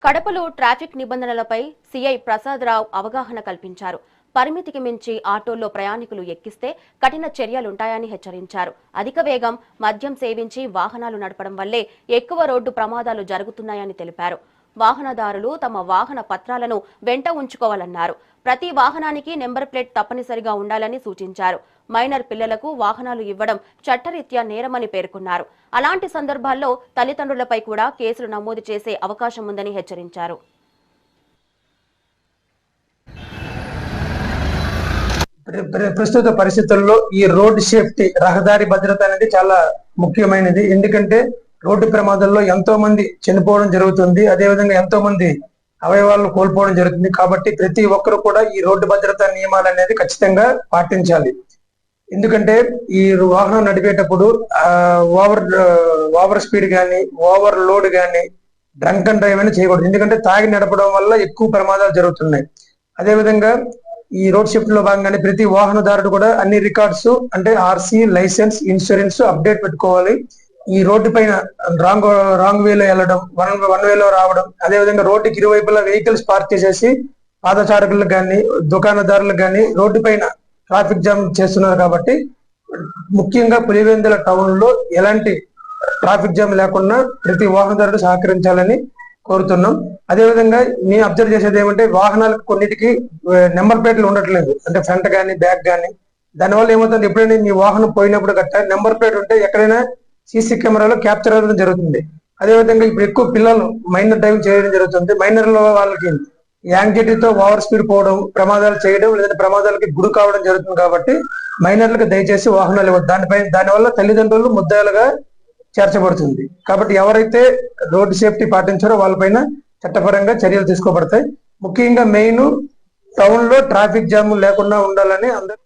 కడపలో ట్రాఫిక్ నిబంధనలపై సీఐ ప్రసాదరావు అవగాహన కల్పించారు. పరిమితికి మించి ఆటోల్లో ప్రయాణికులు ఎక్కిస్తే కఠిన చర్యలుంటాయని హెచ్చరించారు. అధిక వేగం, మద్యం సేవించి వాహనాలు నడపడం వల్లే ఎక్కువ రోడ్డు ప్రమాదాలు జరుగుతున్నాయని తెలిపారు. వాహనదారులు తమ వాహన పత్రాలను వెంట ఉంచుకోవాలన్నారు. ప్రతి వాహనానికి నెంబర్ ప్లేట్ తప్పనిసరిగా ఉండాలని సూచించారు. మైనర్ పిల్లలకు వాహనాలు ఇవ్వడం చట్టరీత్యా నేరమని పేర్కొన్నారు. అలాంటి సందర్భాల్లో తల్లిదండ్రులపై కూడా కేసులు నమోదు చేసే అవకాశం ఉందని హెచ్చరించారు. ప్రస్తుత పరిస్థితుల్లో ఈ రోడ్డు సేఫ్టీ, రహదారి భద్రత అనేది చాలా ముఖ్యమైనది. ఎందుకంటే రోడ్డు ప్రమాదాల్లో ఎంతో మంది చనిపోవడం జరుగుతుంది, అదేవిధంగా ఎంతో మంది అవయవాలను కోల్పోవడం జరుగుతుంది. కాబట్టి ప్రతి ఒక్కరు కూడా ఈ రోడ్డు భద్రతా నియమాలు అనేది ఖచ్చితంగా పాటించాలి. ఎందుకంటే ఈ వాహనం నడిపేటప్పుడు ఓవర్ స్పీడ్ కానీ, ఓవర్ లోడ్ కానీ, డ్రంక్ అండ్ డ్రైవ్ అని చేయకూడదు. ఎందుకంటే తాగి నడపడం వల్ల ఎక్కువ ప్రమాదాలు జరుగుతున్నాయి. అదేవిధంగా ఈ రోడ్ సేఫ్టీ లో భాగంగానే ప్రతి వాహనదారుడు కూడా అన్ని రికార్డ్స్ అంటే ఆర్సీ, లైసెన్స్, ఇన్సూరెన్స్ అప్డేట్ పెట్టుకోవాలి. ఈ రోడ్డు పైన రాంగ్ వేలో వెళ్ళడం, వన్ వేలో రావడం, అదేవిధంగా రోడ్డుకి ఇరువైపులా వెహికల్స్ పార్క్ చేసేసి పాదచారకులకు కానీ, దుకాణదారులకు కానీ రోడ్డు పైన ట్రాఫిక్ జామ్ చేస్తున్నారు. కాబట్టి ముఖ్యంగా పులివెందుల టౌన్ లో ఎలాంటి ట్రాఫిక్ జామ్ లేకుండా ప్రతి వాహనదారుడు సహకరించాలని కోరుతున్నాం. అదేవిధంగా నేను అబ్జర్వ్ చేసేది ఏమంటే వాహనాలకు కొన్నిటికి నెంబర్ ప్లేట్లు ఉండట్లేదు, అంటే ఫ్రంట్ కానీ బ్యాక్ కానీ. దానివల్ల ఏమవుతుంది, ఎప్పుడైనా మీ వాహనం పోయినప్పుడు గట్ట నెంబర్ ప్లేట్ ఉంటే ఎక్కడైనా సీసీ కెమెరాలో క్యాప్చర్ అవ్వడం జరుగుతుంది. అదేవిధంగా ఇప్పుడు ఎక్కువ పిల్లలు మైనర్ డ్రైవింగ్ చేయడం జరుగుతుంది. మైనర్ల వాళ్ళకి యాంగ్జైటీతో ఓవర్ స్పీడ్ పోవడం, ప్రమాదాలు చేయడం, లేదంటే ప్రమాదాలకి గురి కావడం జరుగుతుంది. కాబట్టి మైనర్లకు దయచేసి వాహనాలు ఇవ్వద్దు. దానివల్ల తల్లిదండ్రులు ముద్దాలుగా చేర్చబడుతుంది. కాబట్టి ఎవరైతే రోడ్డు సేఫ్టీ పాటించారో వాళ్ళపైన చట్టపరంగా చర్యలు తీసుకోబడతాయి. ముఖ్యంగా మెయిన్ టౌన్ లో ట్రాఫిక్ జామ్ లేకుండా ఉండాలని అందరూ